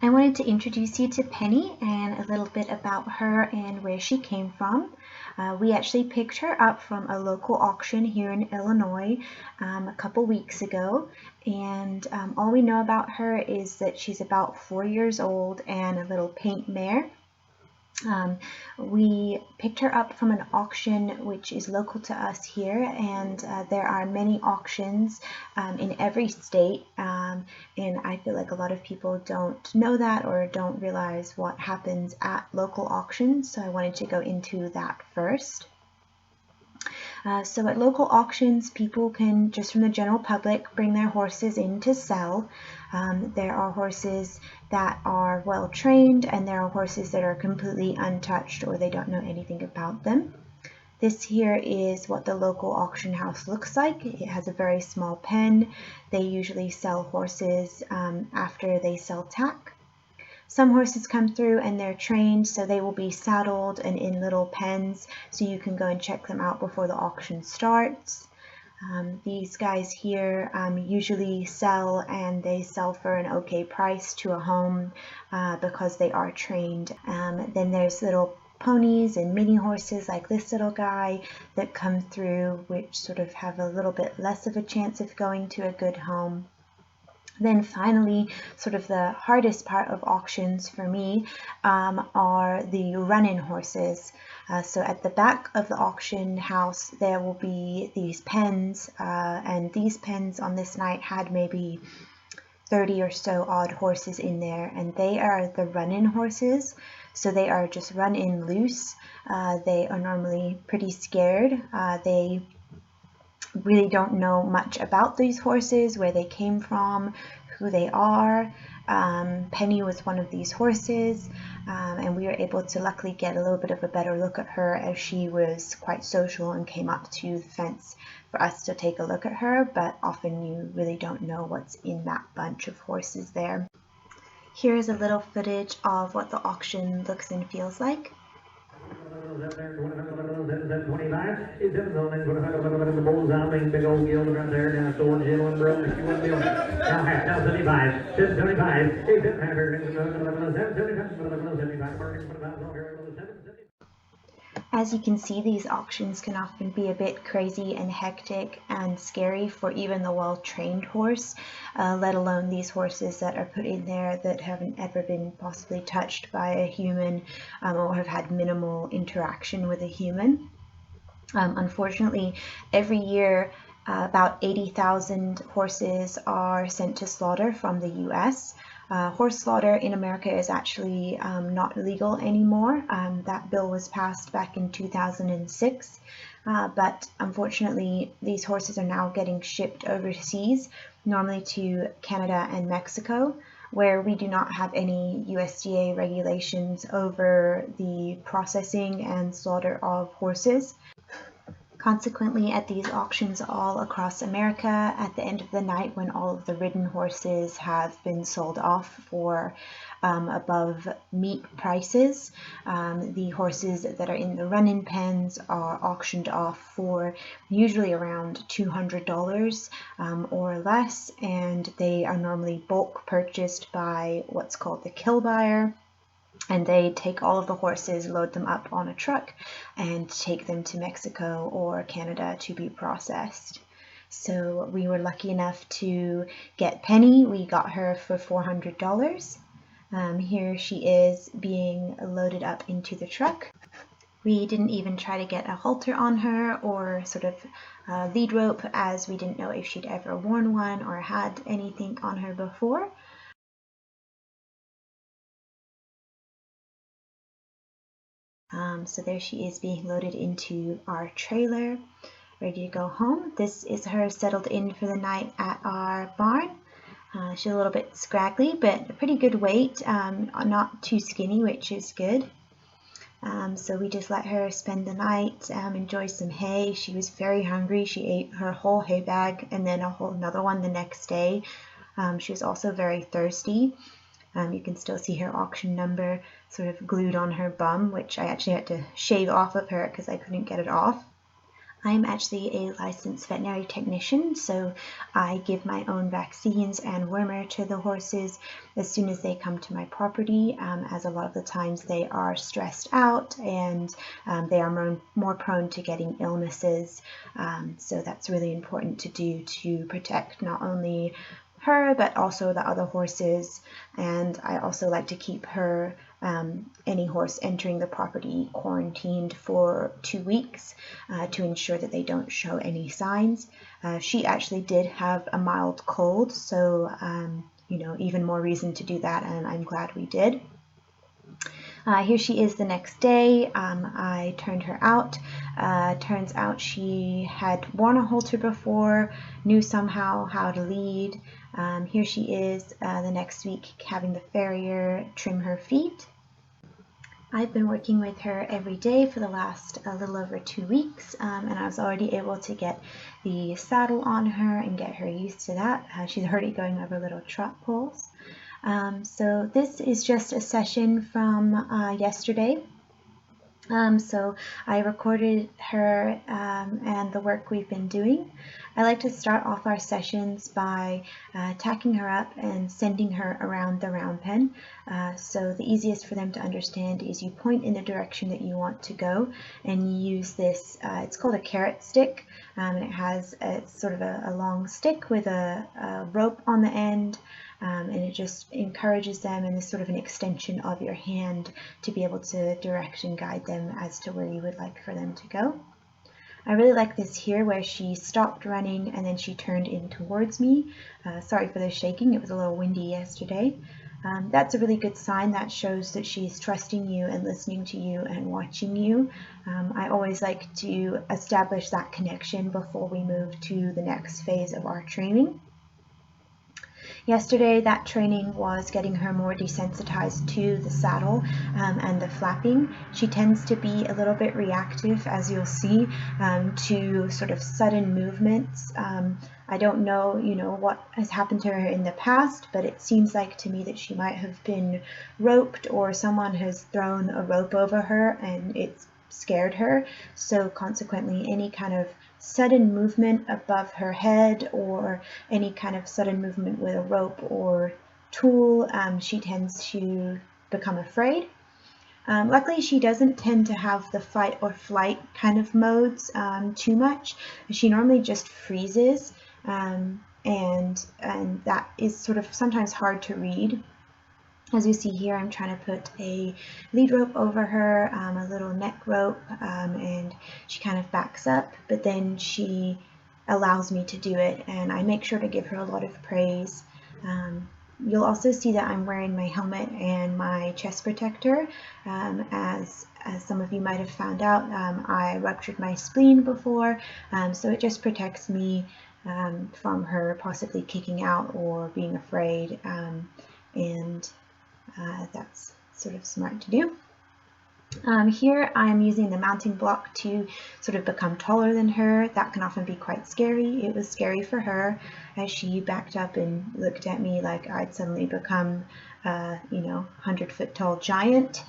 I wanted to introduce you to Penny and a little bit about her and where she came from. We actually picked her up from a local auction here in Illinois a couple weeks ago, and all we know about her is that she's about 4 years old and a little paint mare. We picked her up from an auction which is local to us here, and there are many auctions in every state, and I feel like a lot of people don't know that or don't realize what happens at local auctions, so I wanted to go into that first. So at local auctions, people can, just from the general public, bring their horses in to sell. There are horses that are well trained, and there are horses that are completely untouched or they don't know anything about them. This here is what the local auction house looks like. It has a very small pen. They usually sell horses after they sell tack. Some horses come through and they're trained, so they will be saddled and in little pens, so you can go and check them out before the auction starts. These guys here usually sell, and they sell for an okay price to a home because they are trained. Then there's little ponies and mini horses like this little guy that come through, which sort of have a little bit less of a chance of going to a good home. Then finally, sort of the hardest part of auctions for me are the run-in horses. So at the back of the auction house, there will be these pens, and these pens on this night had maybe 30 or so odd horses in there, and they are the run-in horses. So they are just run in loose. They are normally pretty scared. They really don't know much about these horses, where they came from, who they are. Penny was one of these horses, and we were able to luckily get a little bit of a better look at her, as she was quite social and came up to the fence for us to take a look at her, but often you really don't know what's in that bunch of horses there. Here's a little footage of what the auction looks and feels like. As you can see, these auctions can often be a bit crazy and hectic and scary for even the well-trained horse, let alone these horses that are put in there that haven't ever been possibly touched by a human or have had minimal interaction with a human. Unfortunately, every year about 80,000 horses are sent to slaughter from the US. Horse slaughter in America is actually not legal anymore. That bill was passed back in 2006, but unfortunately these horses are now getting shipped overseas, normally to Canada and Mexico, where we do not have any USDA regulations over the processing and slaughter of horses. Consequently, at these auctions all across America, at the end of the night, when all of the ridden horses have been sold off for above meat prices, the horses that are in the run-in pens are auctioned off for usually around $200 or less, and they are normally bulk purchased by what's called the kill buyer. And they take all of the horses, load them up on a truck, and take them to Mexico or Canada to be processed. So we were lucky enough to get Penny. We got her for $400. Here she is being loaded up into the truck. We didn't even try to get a halter on her or sort of lead rope, as we didn't know if she'd ever worn one or had anything on her before. So there she is being loaded into our trailer, ready to go home. This is her settled in for the night at our barn. She's a little bit scraggly, but a pretty good weight, not too skinny, which is good. So we just let her spend the night, enjoy some hay. She was very hungry. She ate her whole hay bag and then another one the next day. She was also very thirsty. You can still see her auction number sort of glued on her bum, which I actually had to shave off of her because I couldn't get it off. I'm actually a licensed veterinary technician, so I give my own vaccines and wormer to the horses as soon as they come to my property, as a lot of the times they are stressed out and they are more prone to getting illnesses. So that's really important to do to protect not only her but also the other horses. And I also like to keep her, any horse entering the property, quarantined for 2 weeks to ensure that they don't show any signs. She actually did have a mild cold, so even more reason to do that, and I'm glad we did. Here she is the next day. I turned her out. Turns out she had worn a halter before, knew somehow how to lead. Here she is the next week having the farrier trim her feet. I've been working with her every day for the last a little over 2 weeks, and I was already able to get the saddle on her and get her used to that. She's already going over little trot poles. So this is just a session from yesterday. So I recorded her and the work we've been doing. I like to start off our sessions by tacking her up and sending her around the round pen. So the easiest for them to understand is you point in the direction that you want to go, and you use this, it's called a carrot stick, and it has sort of a long stick with a rope on the end. And it just encourages them, and is sort of an extension of your hand to be able to direct and guide them as to where you would like for them to go. I really like this here where she stopped running and then she turned in towards me. Sorry for the shaking, it was a little windy yesterday. That's a really good sign. That shows that she's trusting you and listening to you and watching you. I always like to establish that connection before we move to the next phase of our training. Yesterday, that training was getting her more desensitized to the saddle and the flapping. She tends to be a little bit reactive, as you'll see, to sort of sudden movements. I don't know, what has happened to her in the past, but it seems like to me that she might have been roped, or someone has thrown a rope over her and it's scared her. So consequently, any kind of sudden movement above her head or any kind of sudden movement with a rope or tool, she tends to become afraid. Luckily, she doesn't tend to have the fight or flight kind of modes too much. She normally just freezes, and that is sort of sometimes hard to read. As you see here, I'm trying to put a lead rope over her, a little neck rope, and she kind of backs up, but then she allows me to do it, and I make sure to give her a lot of praise. You'll also see that I'm wearing my helmet and my chest protector. As some of you might have found out, I ruptured my spleen before, so it just protects me from her possibly kicking out or being afraid, and that's sort of smart to do. Here I'm using the mounting block to sort of become taller than her. That can often be quite scary. It was scary for her as she backed up and looked at me like I'd suddenly become 100-foot tall giant.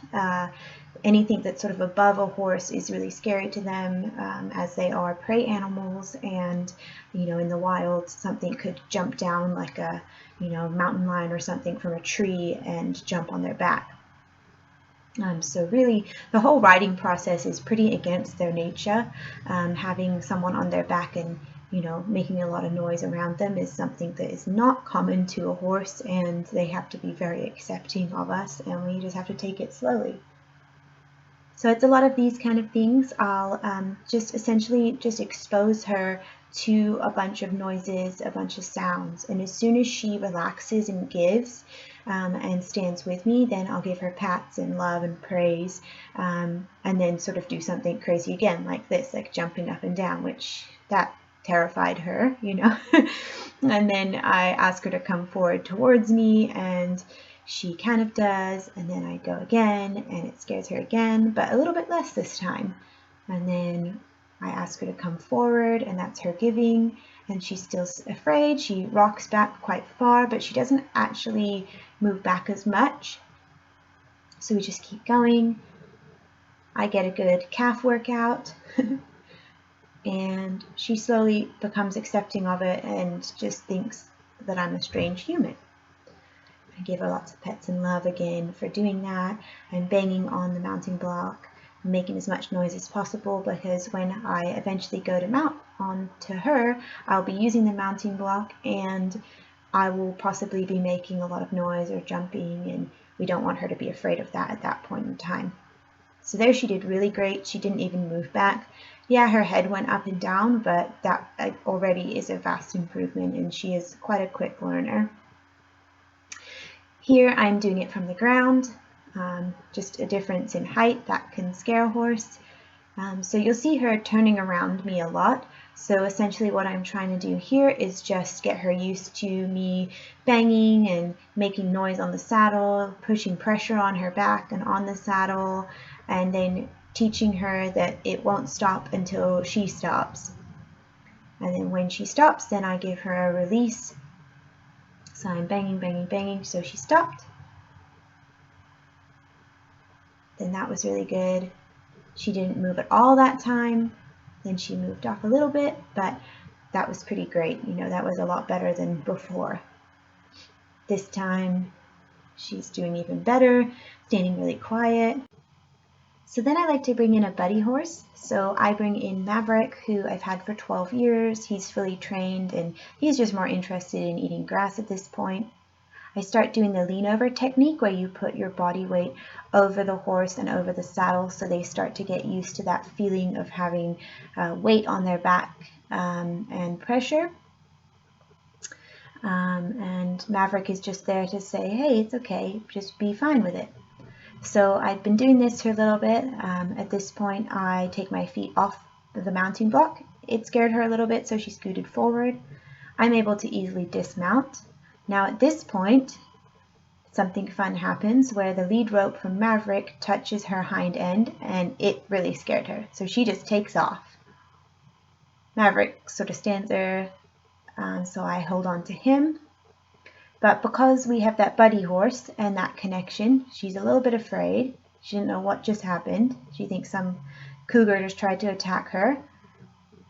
Anything that's sort of above a horse is really scary to them, as they are prey animals, and in the wild something could jump down like a mountain lion or something from a tree and jump on their back. So really the whole riding process is pretty against their nature. Having someone on their back and making a lot of noise around them is something that is not common to a horse, and they have to be very accepting of us, and we just have to take it slowly. So it's a lot of these kind of things. I'll just essentially expose her to a bunch of noises, a bunch of sounds, and as soon as she relaxes and gives and stands with me, then I'll give her pats and love and praise, and then sort of do something crazy again, like this, like jumping up and down, which that terrified her, and then I ask her to come forward towards me, and she kind of does, and then I go again, and it scares her again, but a little bit less this time. And then I ask her to come forward, and that's her giving, and she's still afraid. She rocks back quite far, but she doesn't actually move back as much. So we just keep going. I get a good calf workout. and she slowly becomes accepting of it and just thinks that I'm a strange human. I give her lots of pets and love again for doing that. I'm banging on the mounting block, making as much noise as possible, because when I eventually go to mount onto her, I'll be using the mounting block and I will possibly be making a lot of noise or jumping, and we don't want her to be afraid of that at that point in time. So there she did really great. She didn't even move back. Yeah, her head went up and down, but that already is a vast improvement, and she is quite a quick learner. Here I'm doing it from the ground, just a difference in height that can scare a horse. So you'll see her turning around me a lot. So essentially what I'm trying to do here is just get her used to me banging and making noise on the saddle, pushing pressure on her back and on the saddle, and then teaching her that it won't stop until she stops. And then when she stops, then I give her a release. So I'm banging, banging, banging, so she stopped. Then that was really good. She didn't move at all that time. Then she moved off a little bit, but that was pretty great. You know, that was a lot better than before. This time she's doing even better, standing really quiet. So then I like to bring in a buddy horse. So I bring in Maverick, who I've had for 12 years. He's fully trained and he's just more interested in eating grass at this point. I start doing the lean over technique, where you put your body weight over the horse and over the saddle, so they start to get used to that feeling of having weight on their back and pressure. And Maverick is just there to say, hey, it's okay, just be fine with it. So I've been doing this for a little bit. At this point, I take my feet off the mounting block. It scared her a little bit, so she scooted forward. I'm able to easily dismount. Now at this point, something fun happens where the lead rope from Maverick touches her hind end, and it really scared her. So she just takes off. Maverick sort of stands there, so I hold on to him. But because we have that buddy horse and that connection, she's a little bit afraid. She didn't know what just happened. She thinks some cougar just tried to attack her.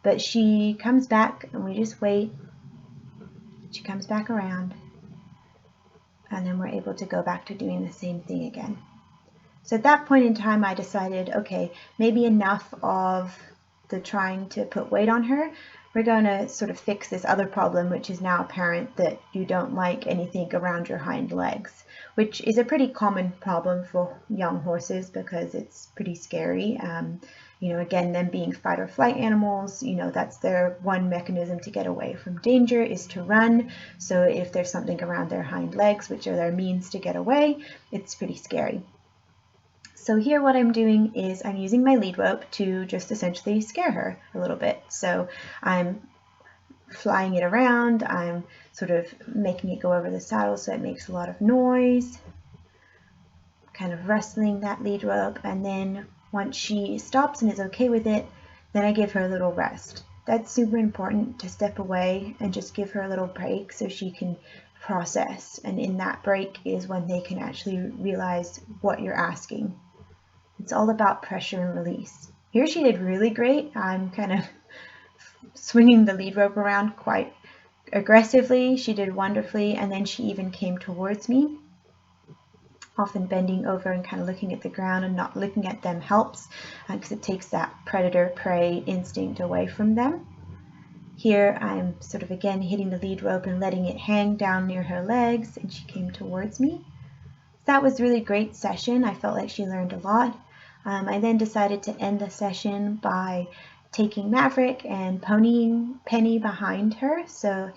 But she comes back and we just wait. She comes back around. And then we're able to go back to doing the same thing again. So at that point in time, I decided, okay, maybe enough of the trying to put weight on her. We're going to sort of fix this other problem, which is now apparent, that you don't like anything around your hind legs, which is a pretty common problem for young horses because it's pretty scary. You know, again, them being fight or flight animals, you know, that's their one mechanism to get away from danger is to run. So if there's something around their hind legs, which are their means to get away, it's pretty scary. So here what I'm doing is I'm using my lead rope to just essentially scare her a little bit. So I'm flying it around, I'm sort of making it go over the saddle so it makes a lot of noise, kind of wrestling that lead rope, and then once she stops and is okay with it, then I give her a little rest. That's super important, to step away and just give her a little break so she can process. And in that break is when they can actually realize what you're asking. It's all about pressure and release. Here she did really great. I'm kind of swinging the lead rope around quite aggressively. She did wonderfully, and then she even came towards me. Often bending over and kind of looking at the ground and not looking at them helps, because it takes that predator-prey instinct away from them. Here I'm sort of again hitting the lead rope and letting it hang down near her legs, and she came towards me. That was a really great session. I felt like she learned a lot. I then decided to end the session by taking Maverick and ponying Penny behind her, so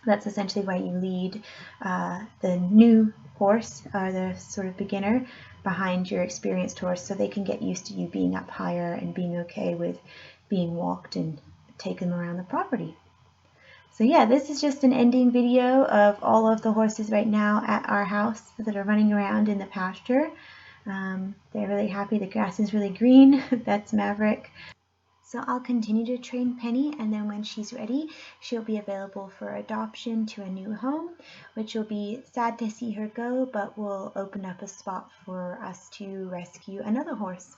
that's essentially why you lead the new horse, or the sort of beginner, behind your experienced horse, so they can get used to you being up higher and being okay with being walked and taken around the property. So yeah, this is just an ending video of all of the horses right now at our house that are running around in the pasture. They're really happy. The grass is really green. That's Maverick. So I'll continue to train Penny, and then when she's ready, she'll be available for adoption to a new home, which will be sad to see her go, but will open up a spot for us to rescue another horse.